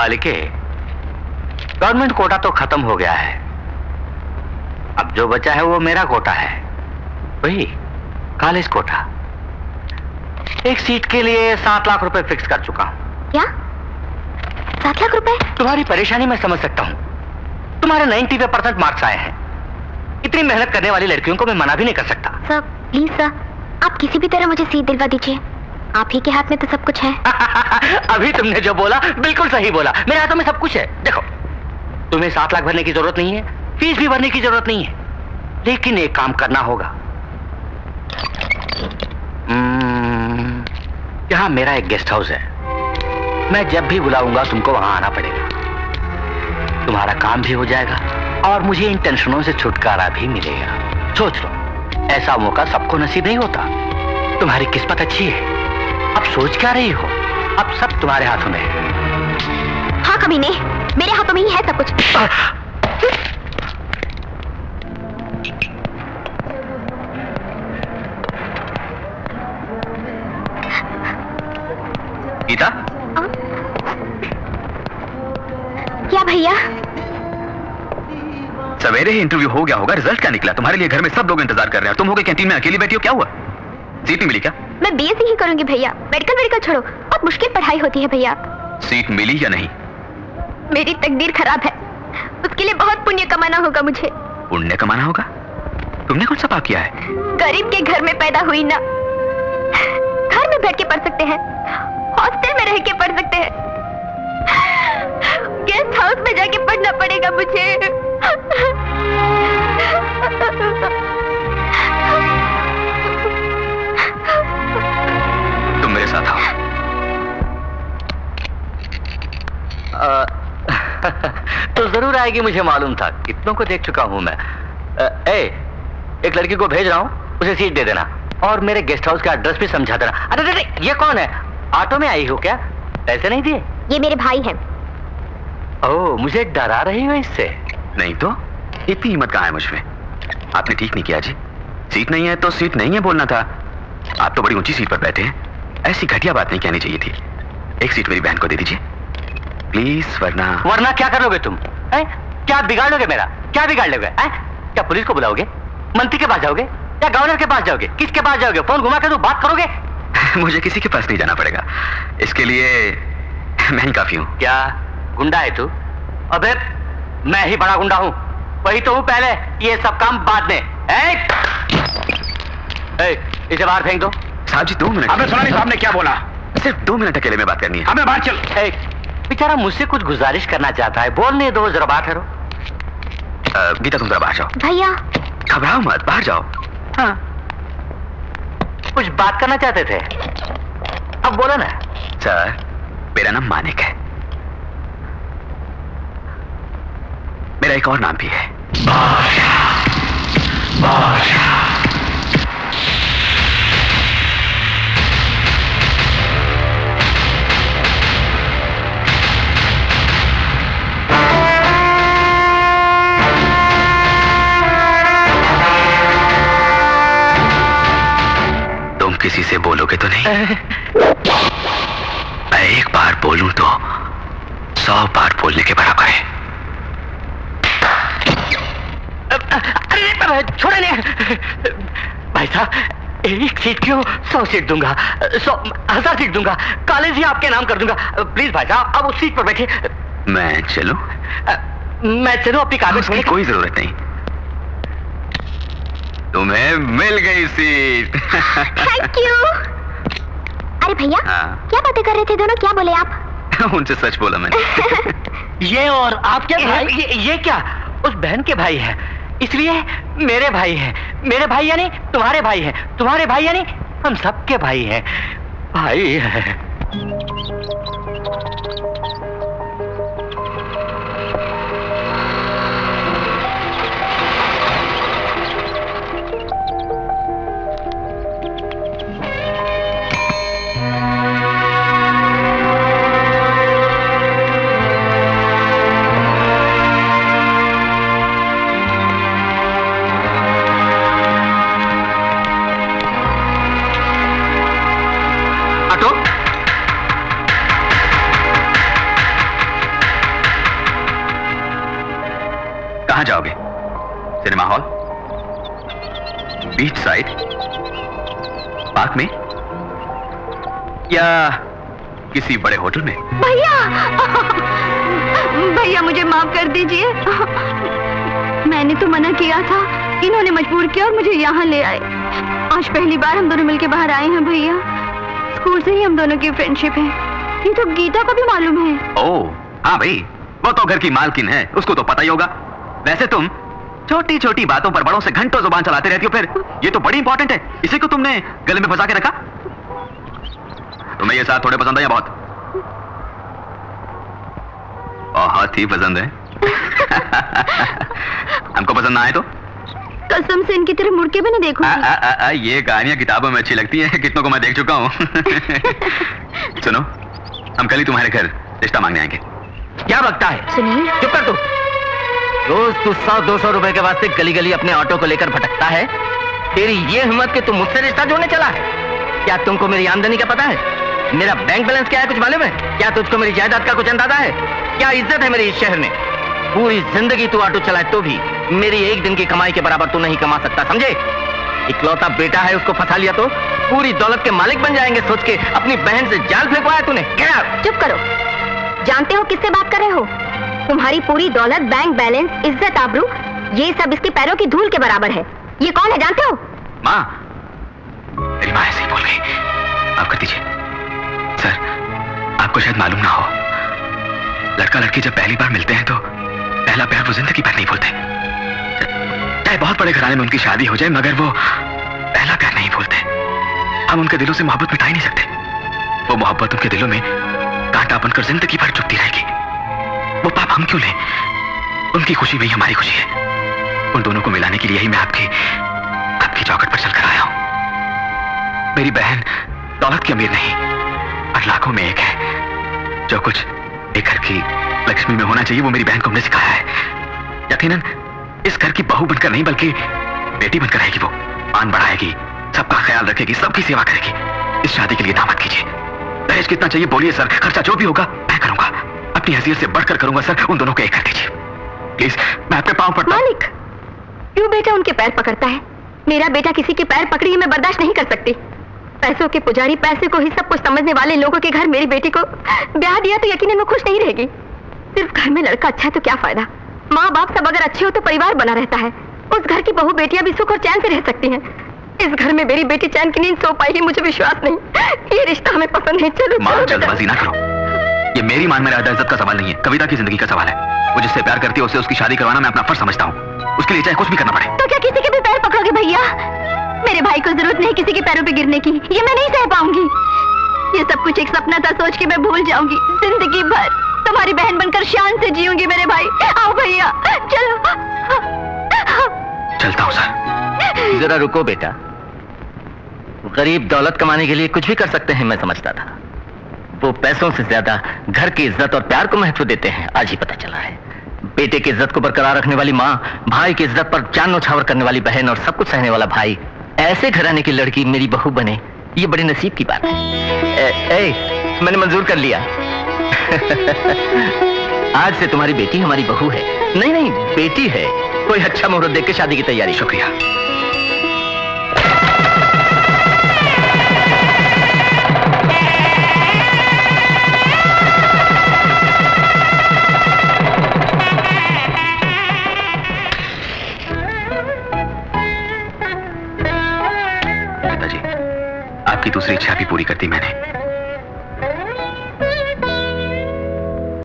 बालिके, government Kota तो खत्म हो गया है। अब जो बचा है वो मेरा कोटा है, वही कॉलेज कोटा। एक सीट के लिए 7 लाख रुपए फिक्स कर चुका हूं। क्या? 7 लाख रुपए? तुम्हारी परेशानी मैं समझ सकता हूं। तुम्हारे 90% मार्क्स आए हैं। इतनी मेहनत करने वाली लड़कियों को मैं मना भी नहीं कर सकता। सर प्लीज सर, आप किसी भी तरह मुझे सीट दिलवा दीजिए। आप ही के हाथ में तो सब कुछ है। अभी तुमने जो बोला बिल्कुल सही बोला। मेरे हाथों में सब कुछ है। देखो, तुम्हें 7 लाख भरने की जरूरत नहीं है, फीस भी भरने की जरूरत नहीं है, लेकिन एक काम करना होगा। यहाँ मेरा एक गेस्ट हाउस है। मैं जब भी बुलाऊंगा तुमको वहां आना पड़ेगा। तुम्हारा काम भी हो जाएगा और मुझे इन टेंशनों से छुटकारा भी मिलेगा। सोच लो, ऐसा मौका सबको नसीब नहीं होता। तुम्हारी किस्मत अच्छी है। अब सोच क्या रही हो? अब सब तुम्हारे हाथों में है। हाँ कमीने, मेरे हाथों में ही है सब कुछ। गीता? क्या भैया? सवेरे ही इंटरव्यू हो गया होगा, रिजल्ट क्या निकला? तुम्हारे लिए घर में सब लोग इंतजार कर रहे हैं, तुम हो गए कैंटीन में अकेली बैठी हो, क्या हुआ? सीट नहीं मिली क्या? मैं बीएससी ही करूंगी भैया। मेडिकल छोड़ो, बहुत मुश्किल पढ़ाई होती है भैया। सीट मिली या नहीं? मेरी तकदीर खराब है, उसके लिए बहुत पुण्य कमाना होगा मुझे। पुण्य कमाना होगा? तुमने कौन सा पाप किया है? गरीब के घर में पैदा हुई ना। घर में बैठ के पढ़ सकते हैं, हॉस्टल में रह के पढ़ सकते हैं, गेस्ट हाउस में जाके पढ़ना पड़ेगा मुझे। तुम मेरे साथ आओ। तो जरूर आएगी, मुझे मालूम था। कितनों को देख चुका हूं मैं। एक लड़की को भेज रहा हूं, उसे सीट दे देना और मेरे गेस्ट हाउस का एड्रेस भी समझा देना। अरे ये कौन है? ऑटो में आई हो क्या? पैसे नहीं दिए? ये मेरे भाई हैं। ओह, मुझे डरा रही हो इससे? नहीं तो, इतनी हिम्मत कहाँ है मुझमें? आपने ठीक नहीं किया जी। सीट नहीं है तो सीट नहीं है बोलना था। आप तो बड़ी ऊंची सीट पर बैठे हैं, ऐसी घटिया बात नहीं कहनी चाहिए थी। एक सीट मेरी बहन को दे दीजिए प्लीज, वरना क्या कर लोगे तुम? क्या बिगाड़ लोगे मेरा? क्या बिगाड़ लोगे? क्या पुलिस को बुलाओगे? मंत्री के पास जाओगे या गवर्नर के पास जाओगे? किसके पास जाओगे? फोन घुमा के तो बात करोगे? मुझे किसी के पास नहीं जाना पड़ेगा, इसके लिए मैं ही काफी हूँ। क्या गुंडा है तू? अबे मैं ही बड़ा गुंडा हूँ, वही तो हूँ पहले, ये सब काम बाद में। इसे बाहर फेंक दो। साहब जी 2 मिनट। आपने सुना नहीं साहब ने क्या बोला? सिर्फ 2 मिनट अकेले में बात करनी है। हमें बाहर चल। बेचारा मुझसे कुछ गुजारिश करना चाहता है, बोलने दो, जरा बात करो। गीता तुम जरा बाहर जाओ। भैया घबराओ मत, बाहर जाओ। हाँ, कुछ बात करना चाहते थे, अब बोलो ना। सर, मेरा नाम मानिक है। मेरा एक और नाम भी है, बादशाह। बादशाह। किसी से बोलोगे तो नहीं? मैं एक बार बोलूं तो 100 बार बोलने के बराबर है। अरे छोड़े नहीं भाई साहब, एक सीट क्यों, 100 सीट दूंगा, 100,000 सीट दूंगा, कॉलेज ही आपके नाम कर दूंगा। प्लीज भाई साहब, अब उस सीट पर बैठे। मैं चलूं? मैं चलूं? अपनी कागज की कोई जरूरत नहीं, तुम्हें मिल गई सीट। Thank you. अरे भैया, क्या बातें कर रहे थे दोनों? क्या बोले आप? उनसे सच बोला मैंने। ये और आपके भाई? ये क्या? उस बहन के भाई है, इसलिए मेरे भाई हैं। मेरे भाई यानी तुम्हारे भाई हैं, तुम्हारे भाई यानी हम सबके भाई हैं। भाई है। कहां जाओगे? Cinema hall, beach side, park में, या किसी बड़े होटल में? भैया, भैया मुझे माफ कर दीजिए। मैंने तो मना किया था, इन्होंने मजबूर किया और मुझे यहाँ ले आए। आज पहली बार हम दोनों मिलके बाहर आए हैं भैया। स्कूल से ही हम दोनों की फ्रेंडशिप है, ये तो गीता को भी मालूम है। ओह हाँ भाई, वो तो घर की मालकिन है, उसको तो पता ही होगा। वैसे तुम छोटी छोटी बातों पर बड़ों से घंटों जुबान चलाते रहती हो, फिर ये तो बड़ी इंपॉर्टेंट है, इसी को तुमने गले में फंसा के रखा। तुम्हें ये साथ थोड़े पसंद है या बहुत? बहुत ही पसंद है। हमको पसंद ना आए तो कसम से इनकी तरफ मुड़ के भी नहीं देखूंगी। ये कहानियां किताबों में अच्छी लगती हैं, कितनों को मैं देख चुका हूं। सुनो, हम कल ही तुम्हारे घर रिश्ता मांगने आएंगे। क्या बकता है? सुनिए, चुप कर तू। रोज तू 100-200 रुपए के वास्ते गली गली अपने ऑटो को लेकर भटकता है। तेरी ये हिम्मत कि तू मुझसे रिश्ता जोड़ने चला है? क्या तुमको मेरी आमदनी का पता है? मेरा बैंक बैलेंस क्या है कुछ मालूम है? क्या तुझको मेरी जायदाद का कुछ अंदाजा है? क्या इज्जत है मेरी इस शहर में? पूरी जिंदगी तू ऑटो चलाए तो भी मेरी एक दिन की कमाई के बराबर तू नहीं कमा सकता, समझे? इकलौता बेटा है, उसको फंसा लिया तो पूरी दौलत के मालिक बन जाएंगे सोच के अपनी बहन से जाल फेंकवाया तूने। क्या? चुप करो। जानते हो किससे बात कर रहे हो? तुम्हारी पूरी दौलत, बैंक बैलेंस, इज्जत, आबरू, ये सब इसके पैरों की धूल के बराबर है। ये कौन है जानते हो? माँ, मेरी माँ ऐसे ही बोल गई, माफ कर दीजिए। सर, आपको शायद मालूम ना हो, लड़का लड़की जब पहली बार मिलते हैं तो पहला प्यार वो जिंदगी भर नहीं भूलते। चाहे बहुत बड़े घराने में उनकी शादी हो जाए, मगर वो पहला प्यार नहीं भूलते। हम उनके दिलों से मोहब्बत मिटा ही नहीं सकते। वो मोहब्बत उनके दिलों में कांटा बनकर जिंदगी भर चुभती रहेगी। वो पाप हम क्यों लें? उनकी खुशी में ही हमारी खुशी है। उन दोनों को मिलाने के लिए ही मैं आपकी चौखट पर चलकर आया हूं। मेरी बहन दौलत की अमीर नहीं, पर लाखों में एक है। जो कुछ एक घर की लक्ष्मी में होना चाहिए वो मेरी बहन को हमने सिखाया है। यकीनन इस घर की बहू बनकर नहीं बल्कि बेटी बनकर रहेगी। वो मान बढ़ाएगी, सबका ख्याल रखेगी, सबकी सेवा करेगी। इस शादी के लिए दामद कीजिए। दहेज कितना चाहिए बोलिए सर, खर्चा जो भी होगा मैं करूंगा। अपनी हैसियत से बढ़कर करूंगा सर। उन दोनों को एक कर दीजिए प्लीज, मैं आपके पांव पड़ता हूं। मालिक, क्यों बेटा उनके पैर पकड़ता है? मेरा बेटा किसी के पैर पकड़ी मैं बर्दाश्त नहीं कर सकती। पैसों के पुजारी, पैसे को ही सब कुछ समझने वाले लोगों के घर मेरी बेटी को ब्याह दिया तो यकीनन वो खुश नहीं रहेगी। सिर्फ घर में लड़का अच्छा है तो क्या फायदा? माँ बाप सब अगर अच्छे हो तो परिवार बना रहता है। उस घर की बहू बेटियां भी सुख और चैन से रह सकती हैं। इस घर में मेरी बेटी चैन की नींद सो पाएगी, मुझे विश्वास नहीं। ये रिश्ता हमें पसंद नहीं। चलो माँ, जल्दबाजी ना करो। ये मेरी मान में इज्जत का सवाल नहीं है, कविता की जिंदगी का सवाल है। वो जिससे प्यार करती है उससे उसकी शादी करवाना मैं अपना फर्ज समझता हूँ। उसके लिए चाहे कुछ भी करना पड़े। तो क्या किसी के भी पैर पकड़ोगे भैया? मेरे भाई को जरूरत नहीं किसी के पैरों पे गिरने की, ये मैं नहीं सह पाऊंगी। ये सब कुछ एक सपना था, सोच के मैं भूल जाऊंगी। जिंदगी भर तुम्हारी बहन बनकर शान से जीऊंगी मेरे भाई। आओ भैया, चलो। चलता हूँ सर। जरा रुको बेटा। गरीब दौलत कमाने के लिए कुछ भी कर सकते हैं मैं समझता था। वो पैसों से ज्यादा घर की इज्जत और प्यार को महत्व देते हैं, आज ही पता चला है। बेटे की इज्जत को बरकरार रखने वाली माँ, भाई की इज्जत पर जान न्यौछावर करने वाली बहन और सब कुछ सहने वाला भाई, ऐसे घराने की लड़की मेरी बहू बने, ये बड़ी नसीब की बात है। मैंने मंजूर कर लिया। आज से तुम्हारी बेटी हमारी बहू है। नहीं, बेटी है। कोई अच्छा मुहूर्त देख के शादी की तैयारी। शुक्रिया। पिताजी, आपकी दूसरी इच्छा भी पूरी कर दी मैंने।